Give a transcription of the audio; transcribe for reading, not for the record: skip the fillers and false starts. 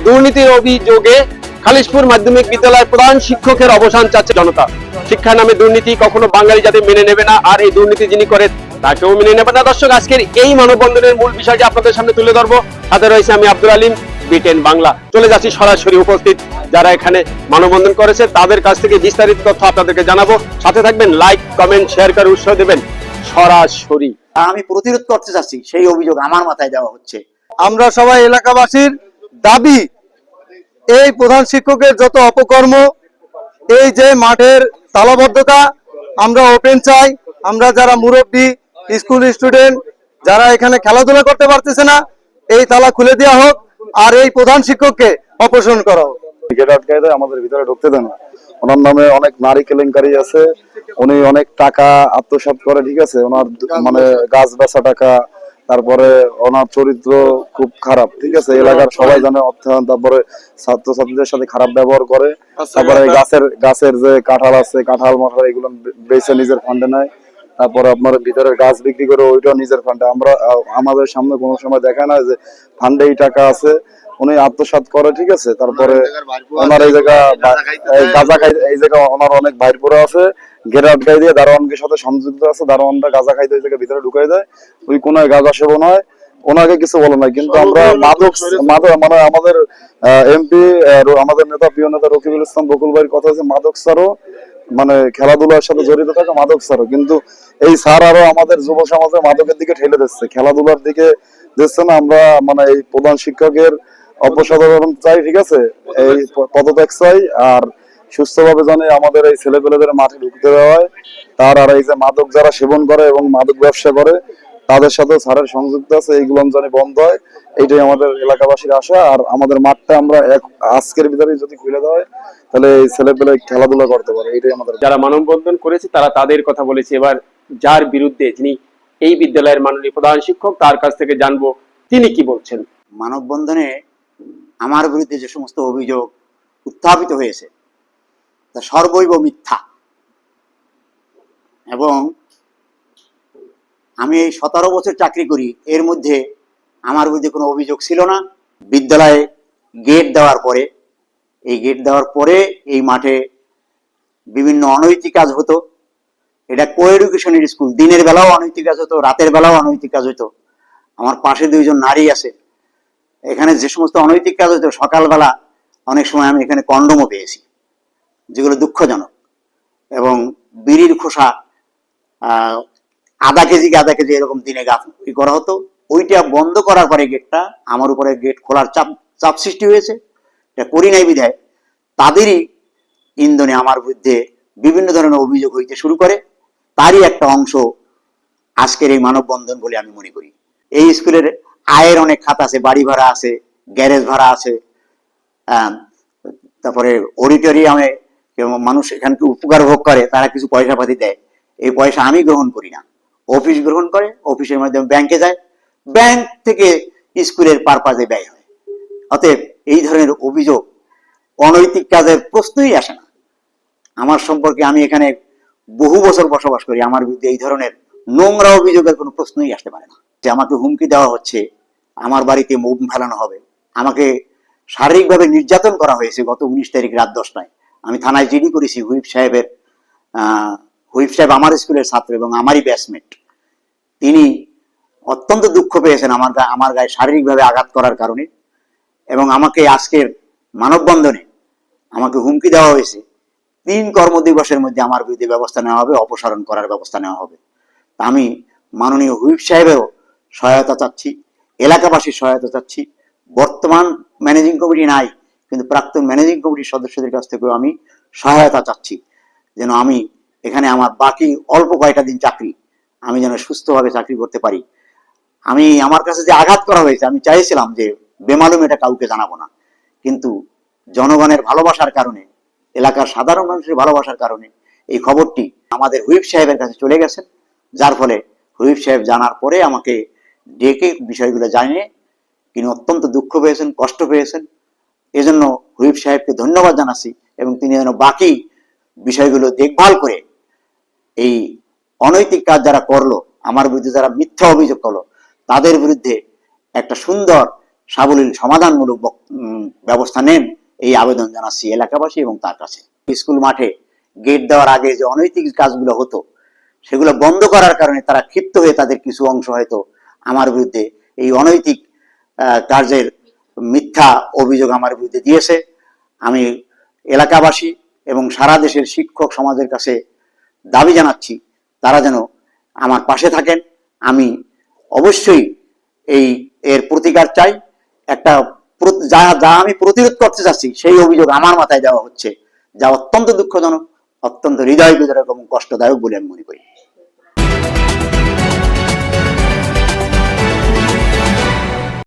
দুর্নীতির অভিযোগে খালিশপুর মাধ্যমিক বিদ্যালয়ের প্রধান শিক্ষকের অবসান চাচ্ছে জনতা। শিক্ষা নামে দুর্নীতি কখনো বাঙালি জাতি মেনে নেবে না, আর এই দুর্নীতি যিনি করে তাকেও মেনে নেবে না। দর্শক, আজকের এই মানববন্ধনের মূল বিষয়টি আপনাদের সামনে তুলে ধরবো। হাতে রয়েছে আমি আব্দুল আলিম, বিটেন বাংলা। চলে যাচ্ছি সরাসরি উপস্থিত যারা এখানে মানববন্ধন করেছে তাদের কাছ থেকে বিস্তারিত তথ্য আপনাদেরকে জানাবো। সাথে থাকবেন, লাইক কমেন্ট শেয়ার করে উৎসাহ দেবেন। সরাসরি আমি প্রতিরোধ করতে চাচ্ছি, সেই অভিযোগ আমার মাথায় দেওয়া হচ্ছে। আমরা সবাই এলাকাবাসীর দাবি, এই প্রধান শিক্ষকের যত অপকর্ম, এই যে মাঠের তালাবদ্ধতা, আমরা ওপেন চাই। আমরা যারা মুরব্বী, স্কুল স্টুডেন্ট যারা এখানে খেলাধুলা করতে পারতেছে না, এই তালা খুলে দেওয়া হোক আর এই প্রধান শিক্ষককে অপসারণ করা হোক। গেট আটকায় দেয়, আমাদের ভিতরে ঢুকতে দেন না। ওনার নামে অনেক নারী কেলেঙ্কারি আছে, উনি অনেক টাকা আত্মসাৎ করে, ঠিক আছে। ওনার মানে গাছ বেচা টাকা, তারপরে ওনার চরিত্র খুব খারাপ, ঠিক আছে। এলাকার সবাই জানে অর্থায়ন, তারপরে ছাত্রছাত্রীদের সাথে খারাপ ব্যবহার করে। তারপরে গাছের যে কাঁঠাল আছে, কাঁঠাল মাঠাল এগুলো বেচে নিজের ফান্ডে নেয়। তারপরে আপনার ভিতরের গাছ বিক্রি করে ওইটাও নিজের ফান্ডে। আমাদের সামনে কোনো সময় দেখা না যে ফান্ডে এই টাকা আছে, উনি আত্মসাৎ করে, ঠিক আছে। তারপরে ওনার এই জায়গা গাঁজা খাইতে, এই জায়গা ওনার অনেক ভাইরপুরা আছে, গেট আটকাই দিয়ে দারোয়ানকের সাথে সংযুক্ত আছে। দারোয়ানটা গাঁজা খাইতে ওই জায়গায় ভিতরে ঢুকাই দেয়, ওই কোনায় গাঁজা সেবন হয়। ওনাকে কিছু বলে না, কিন্তু আমরা মাদক মানে আমাদের এমপি, আমাদের নেতা, প্রিয় নেতা রকিবুল ইসলাম বকুল ভাইয়ের কথা হচ্ছে মাদক ছাড়ো, মানে খেলাধুলার সাথে জড়িত থাকে মাদক ছাড়ো। কিন্তু এই স্যার আরো আমাদের যুব সমাজে মাদকের দিকে ঠেলে দিচ্ছে, খেলাধুলার দিকে দিচ্ছে না। আমরা মানে এই প্রধান শিক্ষকের অপসারণ চাই, ঠিক আছে। এই পদত্যাগ চাই, আর সুস্থভাবে জানে আমাদের এই ছেলেপেলেদের মাঠে ঢুকতে দেওয়া হয়। তার আর এই যে মাদক যারা সেবন করে এবং মাদক ব্যবসা করে তাদের সাথে স্যারের সংযুক্ত আছে, এইগুলো জানি বন্ধ হয়। এইটাই আমাদের এলাকাবাসীর আশা। আর আমাদের মাঠটা আমরা আজকের ভিতরে যদি খুলে দেওয়া হয়, তাহলে এই ছেলেপেলে খেলাধুলা করতে পারে। এইটাই আমাদের। যারা মানববন্ধন করেছে তারা তাদের কথা বলেছে। এবার যার বিরুদ্ধে, যিনি এই বিদ্যালয়ের মাননীয় প্রধান শিক্ষক, তার কাছ থেকে জানবো তিনি কি বলছেন। মানববন্ধনে আমার বিরুদ্ধে যে সমস্ত অভিযোগ উত্থাপিত হয়েছে তা সর্বৈব মিথ্যা, এবং আমি এই 17 বছর চাকরি করি, এর মধ্যে আমার বিরুদ্ধে কোনো অভিযোগ ছিল না। বিদ্যালয়ে গেট দেওয়ার পরে, এই গেট দেওয়ার পরে এই মাঠে বিভিন্ন অনৈতিক কাজ হতো। এটা কো এডুকেশনের স্কুল, দিনের বেলাও অনৈতিক কাজ হতো, রাতের বেলাও অনৈতিক কাজ হতো। আমার পাশে 2 জন নারী আছে। এখানে যে সমস্ত অনৈতিক কাজ হতো, সকালবেলা অনেক সময় আমি এখানে কন্ডমও পেয়েছি, যেগুলো দুঃখজনক। এবং বিড়ির খোসা আধা কেজি এরকম দিনে গাফি করা হতো। ওইটা বন্ধ করার পরে গেটটা আমার উপরে গেট খোলার চাপ সৃষ্টি হয়েছে। এটা করি নাই বিধায় তাদেরই ইন্ধনে আমার বিরুদ্ধে বিভিন্ন ধরনের অভিযোগ হইতে শুরু করে। তারই একটা অংশ আজকের এই মানববন্ধন বলে আমি মনে করি। এই স্কুলের আয়ের অনেক খাত আছে, বাড়ি ভাড়া আছে, গ্যারেজ ভাড়া আছে, তারপরে অডিটোরিয়ামে মানুষ এখানকে উপকার ভোগ করে, তারা কিছু পয়সা পাতি দেয়। এই পয়সা আমি গ্রহণ করি না, অফিস গ্রহণ করে, অফিসের মাধ্যমে ব্যাংকে যায়, ব্যাংক থেকে স্কুলের পারপাজে ব্যয় হয়। অতএব এই ধরনের অভিযোগ, অনৈতিক কাজের প্রশ্নই আসে না আমার সম্পর্কে। আমি এখানে বহু বছর বসবাস করি, আমার বিরুদ্ধে এই ধরনের নোংরা অভিযোগের কোনো প্রশ্নই আসতে পারে না। যে আমাকে হুমকি দেওয়া হচ্ছে, আমার বাড়িতে বোম ফেলানো হবে, আমাকে শারীরিকভাবে নির্যাতন করা হয়েছে। গত 19 তারিখ রাত 10টায় আমি থানায় জিডি করেছি। হুইপ সাহেব আমার স্কুলের ছাত্র এবং আমারই ব্যাচমেট। তিনি অত্যন্ত দুঃখ পেয়েছেন আমার গায়ে শারীরিকভাবে আঘাত করার কারণে, এবং আমাকে আজকের মানববন্ধনে আমাকে হুমকি দেওয়া হয়েছে 3 কর্মদিবসের মধ্যে আমার বিরুদ্ধে ব্যবস্থা নেওয়া হবে, অপসারণ করার ব্যবস্থা নেওয়া হবে। তা আমি মাননীয় হুইপ সাহেবেরও সহায়তা চাচ্ছি, এলাকাবাসীর সহায়তা চাচ্ছি। বর্তমান ম্যানেজিং কমিটি নাই, কিন্তু প্রাক্তন ম্যানেজিং কমিটির সদস্যদের কাছ থেকেও আমি সহায়তা চাচ্ছি, যেন আমি এখানে আমার বাকি অল্প কয়েকটা দিন চাকরি আমি যেন সুস্থভাবে চাকরি করতে পারি। আমার কাছে যে আঘাত করা হয়েছে, আমি চাইছিলাম যে বেমালুম এটা কাউকে জানাবো না, কিন্তু জনগণের ভালোবাসার কারণে, এলাকার সাধারণ মানুষের ভালোবাসার কারণে এই খবরটি আমাদের হুইপ সাহেবের কাছে চলে গেছে। যার ফলে হুইপ সাহেব জানার পরে আমাকে ডেকে বিষয়গুলো জানিয়ে তিনি অত্যন্ত দুঃখ পেয়েছেন, কষ্ট পেয়েছেন। এজন্য হুইপ সাহেবকে ধন্যবাদ জানাচ্ছি, এবং তিনি যেন বাকি বিষয়গুলো দেখভাল করে এই অনৈতিক কাজ যারা করলো, আমার বিরুদ্ধে যারা মিথ্যা অভিযোগ করলো, তাদের বিরুদ্ধে একটা সুন্দর সাবলীল সমাধানমূলক ব্যবস্থা নেন, এই আবেদন জানাচ্ছি এলাকাবাসী এবং তার কাছে। স্কুল মাঠে গেট দেওয়ার আগে যে অনৈতিক কাজগুলো হতো সেগুলো বন্ধ করার কারণে তারা ক্ষিপ্ত হয়ে তাদের কিছু অংশ হয়তো আমার বিরুদ্ধে এই অনৈতিক কার্যের মিথ্যা অভিযোগ আমার বিরুদ্ধে দিয়েছে। আমি এলাকাবাসী এবং সারা দেশের শিক্ষক সমাজের কাছে দাবি জানাচ্ছি তারা যেন আমার পাশে থাকেন। আমি অবশ্যই এর প্রতিকার চাই। একটা যা যা আমি প্রতিরোধ করতে চাচ্ছি সেই অভিযোগ আমার মাথায় দেওয়া হচ্ছে, যা অত্যন্ত দুঃখজনক, অত্যন্ত হৃদয় বিদারক এবং কষ্টদায়ক বলে আমি মনে করি।